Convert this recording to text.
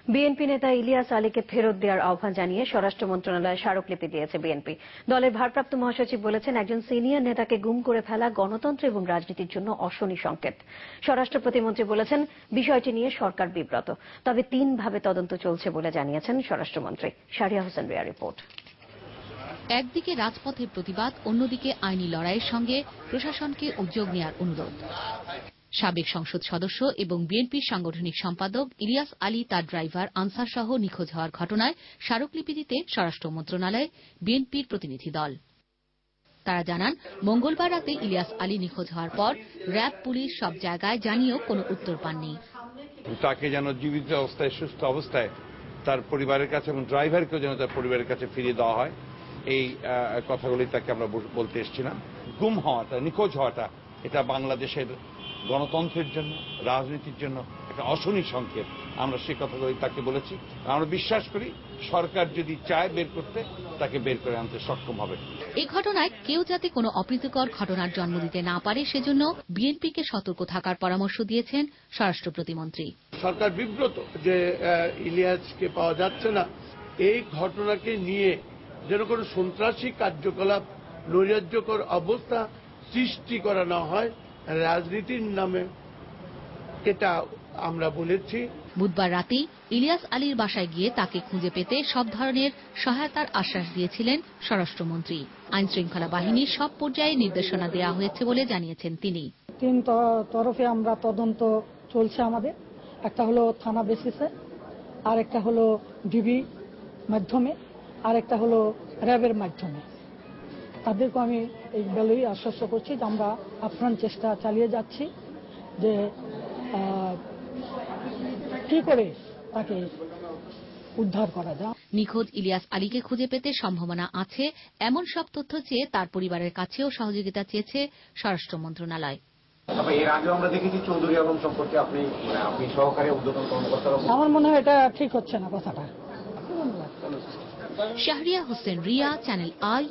BNP নেতা ইলিয়াস আলীকে ফেরত দেওয়ার আহ্বান জানিয়ে স্বরাষ্ট্র মন্ত্রণালয়ে স্মারকলিপি দিয়েছে বিএনপি। দলের ভারপ্রাপ্ত মহাসচিব বলেছেন, একজন সিনিয়র নেতাকে গুম করে ফেলা গণতন্ত্র এবং রাজনীতির জন্য অশনি সংকেত। স্বরাষ্ট্র প্রতিমন্ত্রী বলেছেন, বিষয়টি নিয়ে সরকার বিব্রত, তবে 3 ধাপে তদন্ত চলছে বলে জানিয়েছেন স্বরাষ্ট্রমন্ত্রী। শাহরিয়া হোসেন রিয়া রিপোর্ট। একদিকে রাজপথের প্রতিবাদ, অন্যদিকে আইনি লড়াইয়ের সঙ্গে প্রশাসনকে উদ্যোগ নেওয়ার অনুরোধ। সাবেক সংসদ সদস্য এবং বিএনপির সাংগঠনিক সম্পাদক ইলিয়াস আলী তার ড্রাইভার আনসার সহ নিখোঁজ হওয়ার ঘটনায় স্মারকলিপি দিতে স্বরাষ্ট্র মন্ত্রণালয়ে বিএনপির প্রতিনিধি দল। তারা জানান, মঙ্গলবার রাতে ইলিয়াস আলী নিখোঁজ হওয়ার পর র্যাব, পুলিশ সব জায়গায় জানিয়েও কোনো উত্তর পাননি। তাকে যেন জীবিত অবস্থায়, সুস্থ অবস্থায় তার পরিবারের কাছে এবং ড্রাইভারকেও যেন তার পরিবারের কাছে ফিরিয়ে দেওয়া হয়, এই কথাগুলি তাকে আমরা বলতে এসেছিলাম। গুম হওয়াটা, নিখোঁজ হওয়াটা, এটা বাংলাদেশের গণতন্ত্রের জন্য, রাজনীতির জন্য একটা অশনি সংকেত। আমরা সে কথাগুলি তাকে বলেছি। আমরা বিশ্বাস করি সরকার যদি চায় বের করতে, তাকে বের করে আনতে সক্ষম হবে। এই ঘটনায় কেউ যাতে কোনো অপ্রীতিকর ঘটনার জন্ম দিতে না পারে, সেজন্য বিএনপিকে সতর্ক থাকার পরামর্শ দিয়েছেন স্বরাষ্ট্র প্রতিমন্ত্রী। সরকার বিব্রত যে ইলিয়াসকে পাওয়া যাচ্ছে না। এই ঘটনাকে নিয়ে যেন কোনো সন্ত্রাসী কার্যকলাপ, নৈরাজ্যকর অবস্থা সৃষ্টি করা না হয় রাজনীতির নামে, এটা আমরা বলেছি। বুধবার রাতেই ইলিয়াস আলীর বাসায় গিয়ে তাকে খুঁজে পেতে সব ধরনের সহায়তার আশ্বাস দিয়েছিলেন স্বরাষ্ট্রমন্ত্রী। আইন শৃঙ্খলা বাহিনীর সব পর্যায়ে নির্দেশনা দেওয়া হয়েছে বলে জানিয়েছেন তিনি। 3 তরফে আমরা তদন্ত চলছে আমাদের। একটা হলো থানা বেসিসে, আর একটা হলো ডিবি মাধ্যমে, আর একটা হলো র্যাবের মাধ্যমে। তাদেরকে আমি এই বেলায় আশ্বস্ত করছি যে আমরা আপ্রাণ চেষ্টা চালিয়ে যাচ্ছি যে কি করে তাকে উদ্ধার করা যায়। নিখোঁজ ইলিয়াস আলীকে খুঁজে পেতে সম্ভাবনা আছে এমন সব তথ্য চেয়ে তার পরিবারের কাছেও সহযোগিতা চেয়েছে স্বরাষ্ট্র মন্ত্রণালয়। এর আগেও আমরা দেখেছি চৌধুরী আলম সম্পর্কে আপনি সহকারী উদ্যোতন কর্মকর্তা। আমার মনে হয় এটা ঠিক হচ্ছে না কথাটা। Shahria Hossain Riya, channel I,